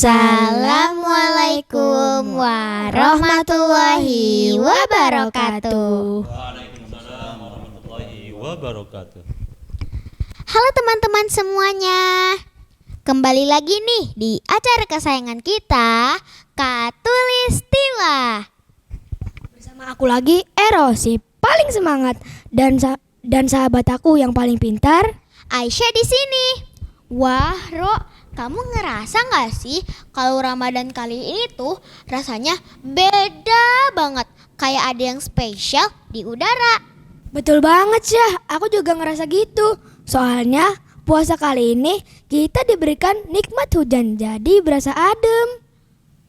Assalamualaikum warahmatullahi wabarakatuh. Waalaikumsalam warahmatullahi wabarakatuh. Halo teman-teman semuanya. Kembali lagi nih di acara kesayangan kita, Katulistiwa. Bersama aku lagi, Ero, si paling semangat dan sahabat aku yang paling pintar, Aisyah di sini. Wah, Ro, kamu ngerasa gak sih kalau Ramadan kali ini tuh rasanya beda banget, kayak ada yang spesial di udara. Betul banget Syah, aku juga ngerasa gitu. Soalnya puasa kali ini kita diberikan nikmat hujan, jadi berasa adem.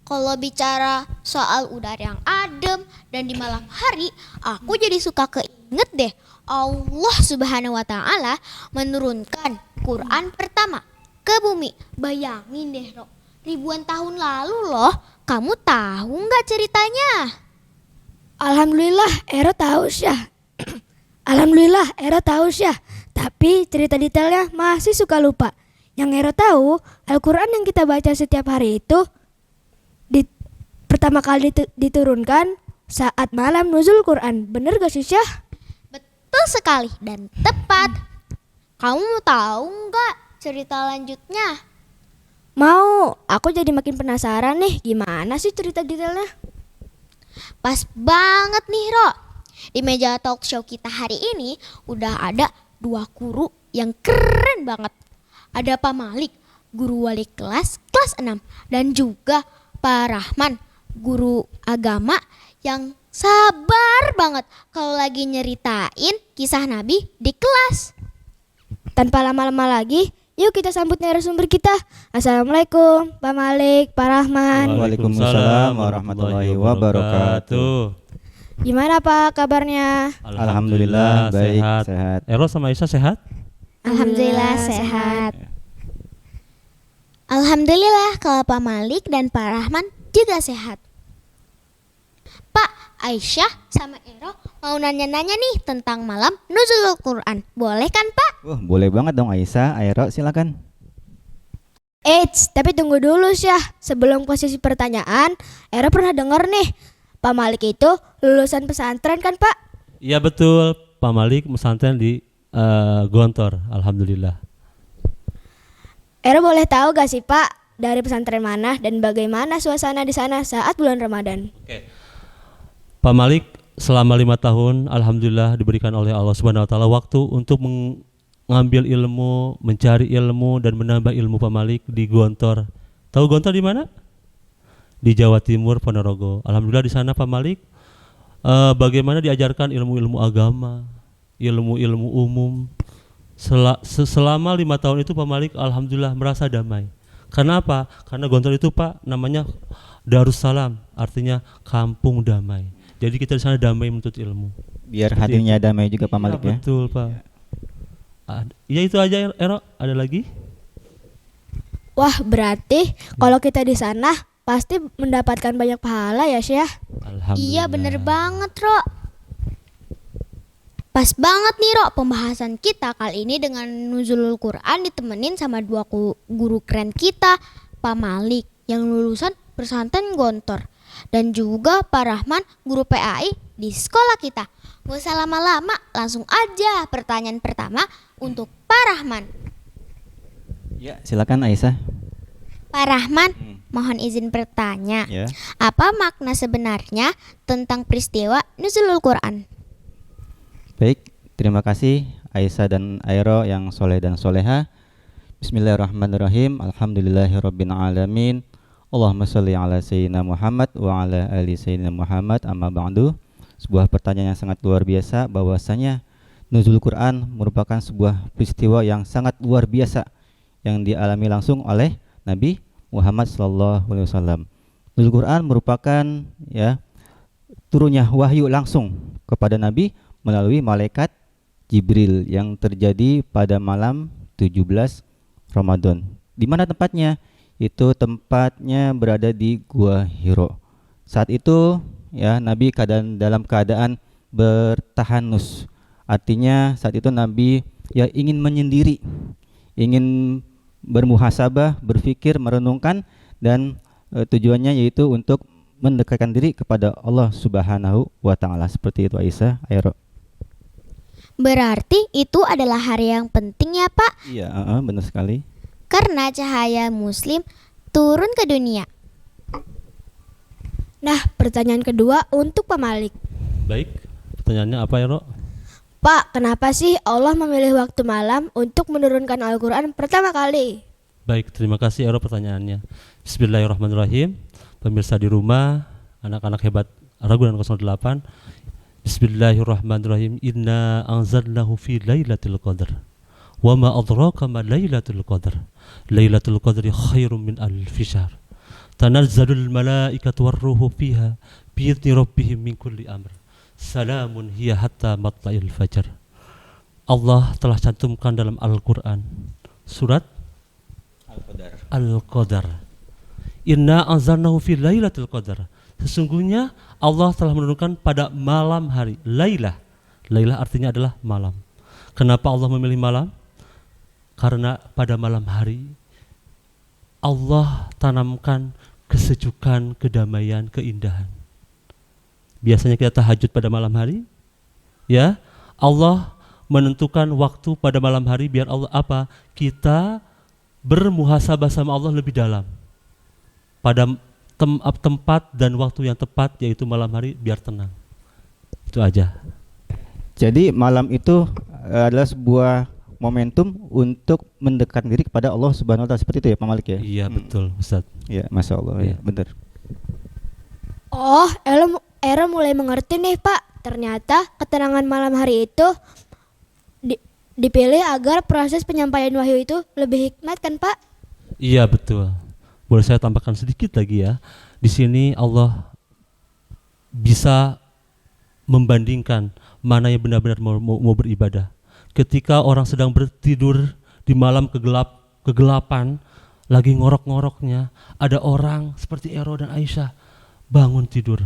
Kalau bicara soal udara yang adem dan di malam hari, aku jadi suka keinget deh Allah Subhanahu wa Ta'ala menurunkan Quran pertama ke bumi. Bayangin deh, Ro, ribuan tahun lalu loh. Kamu tahu nggak ceritanya? Alhamdulillah Ero tahu Syah. Alhamdulillah Ero tahu Syah. Tapi cerita detailnya masih suka lupa. Yang Ero tahu, Al-Quran yang kita baca setiap hari itu pertama kali diturunkan saat malam nuzul Quran. Bener gak sih Syah? Betul sekali dan tepat. Kamu mau tahu nggak cerita lanjutnya? Mau, aku jadi makin penasaran nih, gimana sih cerita detailnya? Pas banget nih, Ro. Di meja talk show kita hari ini udah ada 2 guru yang keren banget. Ada Pak Malik, guru wali kelas 6, dan juga Pak Rahman, guru agama yang sabar banget kalau lagi nyeritain kisah Nabi di kelas. Tanpa lama-lama lagi, yuk kita sambut narasumber kita. Assalamualaikum Pak Malik, Pak Rahman. Waalaikumsalam warahmatullahi wabarakatuh. Gimana Pak kabarnya? Alhamdulillah baik, sehat. Ero sama Aisyah sehat? Alhamdulillah sehat. Alhamdulillah kalau Pak Malik dan Pak Rahman juga sehat. Pak, Aisyah sama Ero mau nanya-nanya nih tentang malam nuzulul Quran. Boleh kan Pak? Boleh banget dong Aisyah, Aero silakan. Eits, tapi tunggu dulu Syah. Sebelum posisi pertanyaan, Ero pernah dengar nih, Pak Malik itu lulusan pesantren kan Pak? Iya betul, Pak Malik pesantren di Gontor, alhamdulillah. Ero boleh tahu gak sih Pak, dari pesantren mana dan bagaimana suasana di sana saat bulan Ramadan? Oke. Pak Malik selama 5 tahun alhamdulillah diberikan oleh Allah Subhanahu wa Ta'ala waktu untuk mengambil ilmu, mencari ilmu dan menambah ilmu Pak Malik di Gontor. Tahu Gontor di mana? Di Jawa Timur, Ponorogo. Alhamdulillah di sana Pak Malik bagaimana diajarkan ilmu-ilmu agama, ilmu-ilmu umum. Selama 5 tahun itu Pak Malik alhamdulillah merasa damai. Karena apa? Karena Gontor itu Pak namanya Darussalam, artinya kampung damai. Jadi kita di sana damai menuntut ilmu. Biar hatinya damai juga Pak Malik ya. Betul Pak. Ya itu aja Ero, ada lagi? Wah, berarti kalau kita di sana pasti mendapatkan banyak pahala ya Syah? Alhamdulillah. Iya bener banget, Ro. Pas banget nih, Ro, pembahasan kita kali ini dengan nuzulul Quran ditemenin sama 2 guru keren kita, Pak Malik yang lulusan pesantren Gontor, dan juga Pak Rahman, guru PAI di sekolah kita. Gak usah lama-lama, langsung aja pertanyaan pertama untuk Pak Rahman. Ya, silakan Aisyah. Pak Rahman, mohon izin bertanya. Ya. Apa makna sebenarnya tentang peristiwa nuzulul Quran? Baik, terima kasih Aisyah dan Aero yang soleh dan soleha. Bismillahirrahmanirrahim. Alhamdulillahirabbil alamin. Allahumma sholli ala sayyidina Muhammad wa ala ali sayyidina Muhammad, amma ba'du. Sebuah pertanyaan yang sangat luar biasa, bahwasanya nuzul Quran merupakan sebuah peristiwa yang sangat luar biasa yang dialami langsung oleh Nabi Muhammad sallallahu alaihi wasallam. Nuzul Quran merupakan turunnya wahyu langsung kepada Nabi melalui malaikat Jibril yang terjadi pada malam 17 Ramadan. Di mana tempatnya? Itu tempatnya berada di Gua Hiro. Saat itu Nabi dalam keadaan bertahanus. Artinya saat itu Nabi ingin menyendiri, ingin bermuhasabah, berpikir, merenungkan dan tujuannya yaitu untuk mendekatkan diri kepada Allah Subhanahu wa taala. Seperti itu Aisyah, Airo. Berarti itu adalah hari yang penting ya Pak, Iya, benar sekali. karena cahaya muslim turun ke dunia. Nah, pertanyaan kedua untuk Pak Malik. Baik, pertanyaannya apa ya, Ro? Pak, kenapa sih Allah memilih waktu malam untuk menurunkan Al-Quran pertama kali? Baik, terima kasih Ero pertanyaannya. Bismillahirrahmanirrahim. Pemirsa di rumah, anak-anak hebat Ragunan 08. Bismillahirrahmanirrahim. Inna anzalnahu fi lailatul qadar. Wa ma adraka ma lailatul qadar. Lailatul qadri khairum min alfi syahr. Tanazzalul malaikatu warruhu fiha bi'izni rabbihim min kulli amr. Salamun hiya hatta matla'il fajar. Allah telah cantumkan dalam Al-Qur'an surat Al-Qadar. Inna anzalnahu fi lailatul qadar. Sesungguhnya Allah telah menurunkan pada malam hari. Lailah. Lailah artinya adalah malam. Kenapa Allah memilih malam? Karena pada malam hari Allah tanamkan kesejukan, kedamaian, keindahan. Biasanya kita tahajud pada malam hari. Ya, Allah menentukan waktu pada malam hari biar Allah apa? Kita bermuhasabah sama Allah lebih dalam pada tempat dan waktu yang tepat, yaitu malam hari, biar tenang. Itu aja. Jadi malam itu adalah sebuah momentum untuk mendekatkan diri kepada Allah Subhanahu wa taala. Seperti itu ya Pak Malik ya? Iya betul Ustaz. Iya, Masya Allah ya, Iya. benar. Oh, Ero mulai mengerti nih Pak. Ternyata keterangan malam hari itu dipilih agar proses penyampaian wahyu itu lebih hikmat kan Pak? Iya betul. Boleh saya tambahkan sedikit lagi ya. Di sini Allah bisa membandingkan mana yang benar-benar mau beribadah. Ketika orang sedang bertidur di malam kegelapan, lagi ngorok-ngoroknya, ada orang seperti Ero dan Aisyah bangun tidur,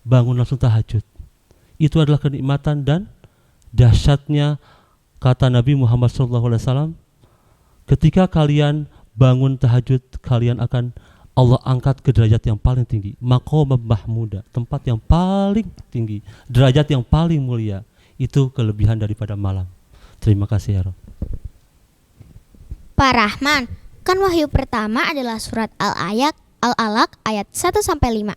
bangun langsung tahajud. Itu adalah kenikmatan dan dahsyatnya, kata Nabi Muhammad SAW, ketika kalian bangun tahajud, kalian akan Allah angkat ke derajat yang paling tinggi, maqamah mahmuda, tempat yang paling tinggi, derajat yang paling mulia. Itu kelebihan daripada malam. Terima kasih ya Rob. Pak Rahman, kan wahyu pertama adalah surat Al-Alaq ayat 1-5.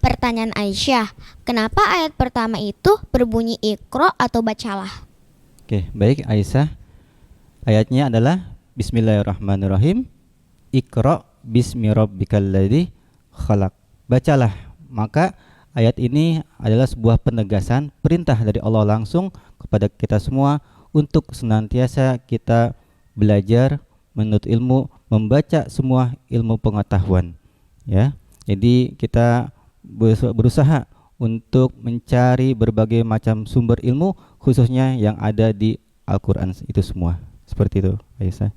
Pertanyaan Aisyah, kenapa ayat pertama itu berbunyi Iqra atau bacalah? Oke, baik Aisyah. Ayatnya adalah Bismillahirrahmanirrahim. Iqra bismi rabbikal ladzi khalaq. Bacalah. Maka ayat ini adalah sebuah penegasan perintah dari Allah langsung kepada kita semua untuk senantiasa kita belajar, menuntut ilmu, membaca semua ilmu pengetahuan. Ya. Jadi kita berusaha untuk mencari berbagai macam sumber ilmu, khususnya yang ada di Al-Quran itu semua. Seperti itu, Aisyah.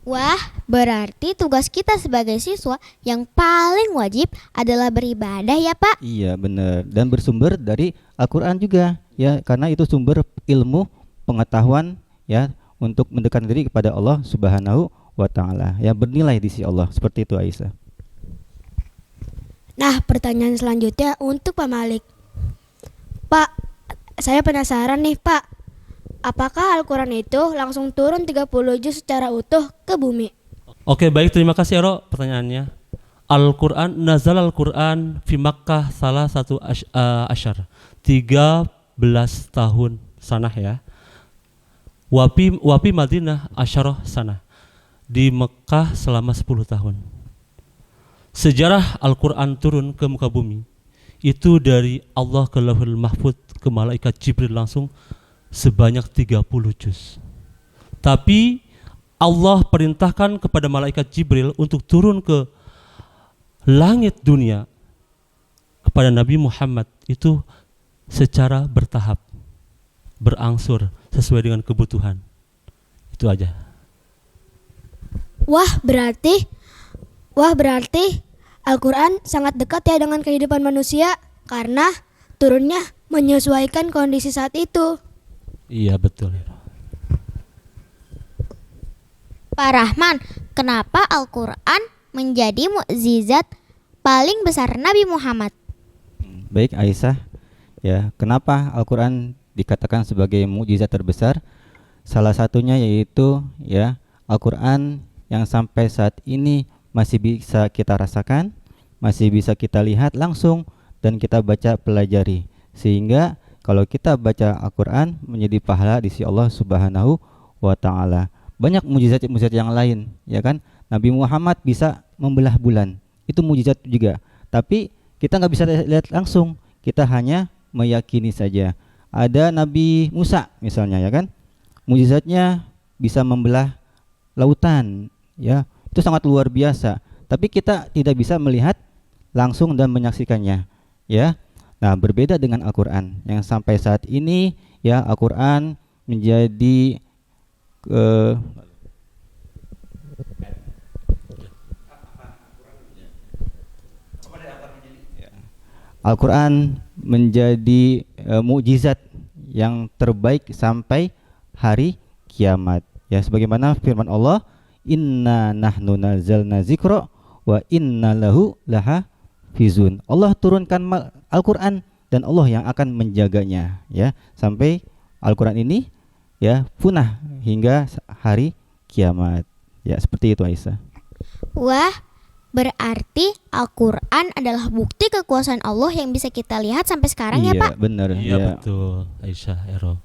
Wah, berarti tugas kita sebagai siswa yang paling wajib adalah beribadah ya Pak? Iya benar, dan bersumber dari Al-Quran juga ya, karena itu sumber ilmu pengetahuan ya, untuk mendekatkan diri kepada Allah Subhanahu wa taala yang bernilai di sisi Allah. Seperti itu Aisyah. Nah, pertanyaan selanjutnya untuk Pak Malik. Pak, saya penasaran nih Pak, apakah Al-Quran itu langsung turun 30 juz secara utuh ke bumi? Oke, baik, terima kasih Ero pertanyaannya. Al-Quran, nazal Al-Quran fi Makkah salah satu asyar, 13 tahun sanah ya. Wapi Madinah asyarah sanah, di Mekah selama 10 tahun. Sejarah Al-Quran turun ke muka bumi itu dari Allah ke Lauhul Mahfuz ke malaikat Jibril langsung sebanyak 30 juz. Tapi Allah perintahkan kepada malaikat Jibril untuk turun ke langit dunia kepada Nabi Muhammad itu secara bertahap, berangsur sesuai dengan kebutuhan. Itu aja. Wah, berarti Al-Quran sangat dekat ya dengan kehidupan manusia karena turunnya menyesuaikan kondisi saat itu. Iya betul. Pak Rahman, kenapa Al-Quran menjadi mukjizat paling besar Nabi Muhammad? Baik Aisyah, ya kenapa Al-Quran dikatakan sebagai mukjizat terbesar? Salah satunya yaitu ya Al-Quran yang sampai saat ini masih bisa kita rasakan, masih bisa kita lihat langsung dan kita baca pelajari, sehingga kalau kita baca Al-Quran menjadi pahala di sisi Allah Subhanahu wa Ta'ala. Banyak mukjizat-mukjizat yang lain, ya kan? Nabi Muhammad bisa membelah bulan, itu mukjizat juga. Tapi kita nggak bisa lihat langsung, kita hanya meyakini saja. Ada Nabi Musa misalnya, ya kan? Mukjizatnya bisa membelah lautan, ya itu sangat luar biasa. Tapi kita tidak bisa melihat langsung dan menyaksikannya, ya. Nah, berbeda dengan Al-Quran yang sampai saat ini, ya Al-Quran menjadi Al-Quran menjadi mukjizat yang terbaik sampai hari kiamat. Ya, sebagaimana firman Allah, "Inna nahnu nazzalna dzikra wa inna lahu lahafizun." Allah turunkan Al-Quran dan Allah yang akan menjaganya, ya, sampai Al-Quran ini ya punah hingga hari kiamat. Ya, seperti itu Aisyah. Wah, berarti Al-Quran adalah bukti kekuasaan Allah yang bisa kita lihat sampai sekarang ya Pak? Iya, benar. Iya Ya. betul Aisyah, Ero.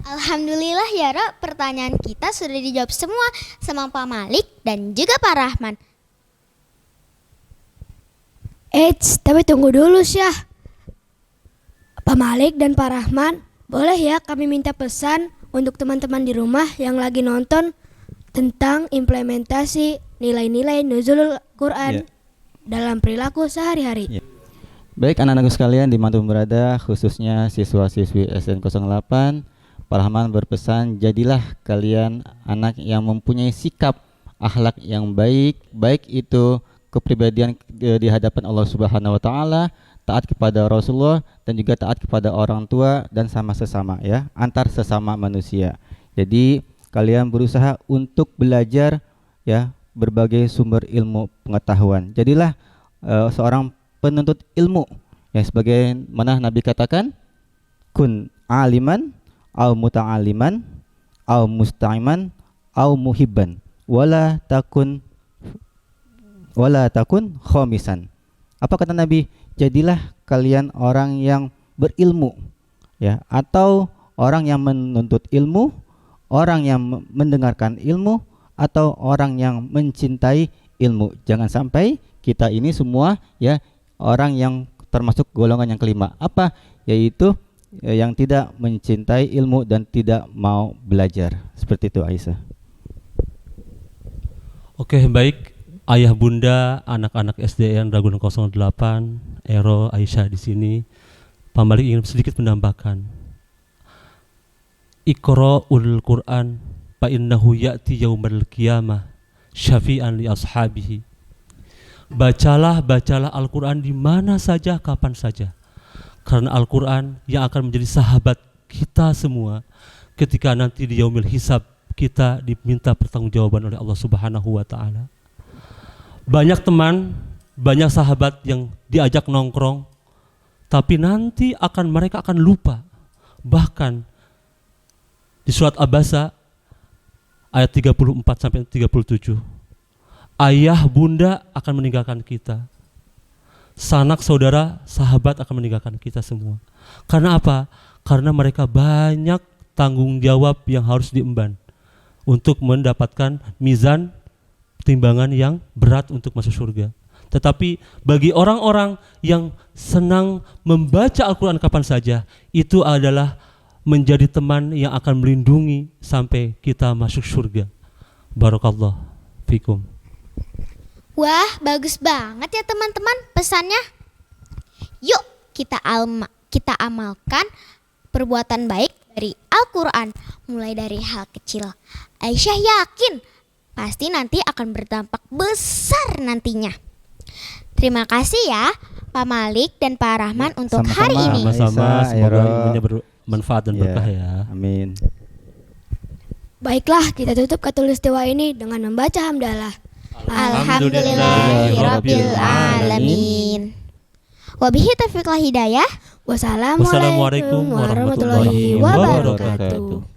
Alhamdulillah ya Ro, pertanyaan kita sudah dijawab semua sama Pak Malik dan juga Pak Rahman. Eits, tapi tunggu dulu Syah. Pak Malik dan Pak Rahman, boleh ya kami minta pesan untuk teman-teman di rumah yang lagi nonton tentang implementasi nilai-nilai nuzulul Quran dalam perilaku sehari-hari. Ya. Baik anak-anakku sekalian dimanapun berada, khususnya siswa-siswi SN 08, Pak Rahman berpesan, jadilah kalian anak yang mempunyai sikap akhlak yang baik, baik itu kepribadian di hadapan Allah Subhanahu wa Ta'ala, taat kepada Rasulullah dan juga taat kepada orang tua dan sama sesama, ya, antar sesama manusia. Jadi kalian berusaha untuk belajar, ya, berbagai sumber ilmu pengetahuan. Jadilah seorang penuntut ilmu, ya, sebagaimana Nabi katakan, kun aliman au muta'aliman au musta'iman au muhibban wala takun khamisan. Apa kata Nabi? Jadilah kalian orang yang berilmu, ya, atau orang yang menuntut ilmu, orang yang mendengarkan ilmu, atau orang yang mencintai ilmu. Jangan sampai kita ini semua, ya, orang yang termasuk golongan yang kelima. Apa? Yaitu yang tidak mencintai ilmu dan tidak mau belajar. Seperti itu Aisyah. Oke, baik. Ayah bunda anak-anak SDN Ragunan 08, Ero, Aisyah di sini. Pak Malik ingin sedikit menambahkan. Iqra'ul Qur'an fa innahu ya'ti yaumal qiyamah syafi'an li ashabihi. Bacalah Al-Qur'an di mana saja, kapan saja. Karena Al-Quran yang akan menjadi sahabat kita semua ketika nanti di yaumil hisab kita diminta pertanggungjawaban oleh Allah Subhanahu wa Ta'ala. Banyak teman, banyak sahabat yang diajak nongkrong, tapi nanti mereka akan lupa. Bahkan di surat Abasa ayat 34 sampai 37, ayah bunda akan meninggalkan kita. Sanak saudara, sahabat akan meninggalkan kita semua. Karena apa? Karena mereka banyak tanggung jawab yang harus diemban untuk mendapatkan mizan timbangan yang berat untuk masuk surga. Tetapi bagi orang-orang yang senang membaca Al-Quran kapan saja, itu adalah menjadi teman yang akan melindungi sampai kita masuk surga. Barakallah fikum. Wah, bagus banget ya teman-teman pesannya. Yuk kita amalkan perbuatan baik dari Al-Quran, mulai dari hal kecil. Aisyah yakin pasti nanti akan berdampak besar nantinya. Terima kasih ya Pak Malik dan Pak Rahman untuk hari ini. Sama-sama, Aisyah, semoga Airo. ilmunya bermanfaat dan berkah ya. Amin. Baiklah, kita tutup khatulistiwa ini dengan membaca hamdalah. Alhamdulillahirabbil alamin. Wabihi taufiq wal hidayah. Wassalamualaikum warahmatullahi wabarakatuh.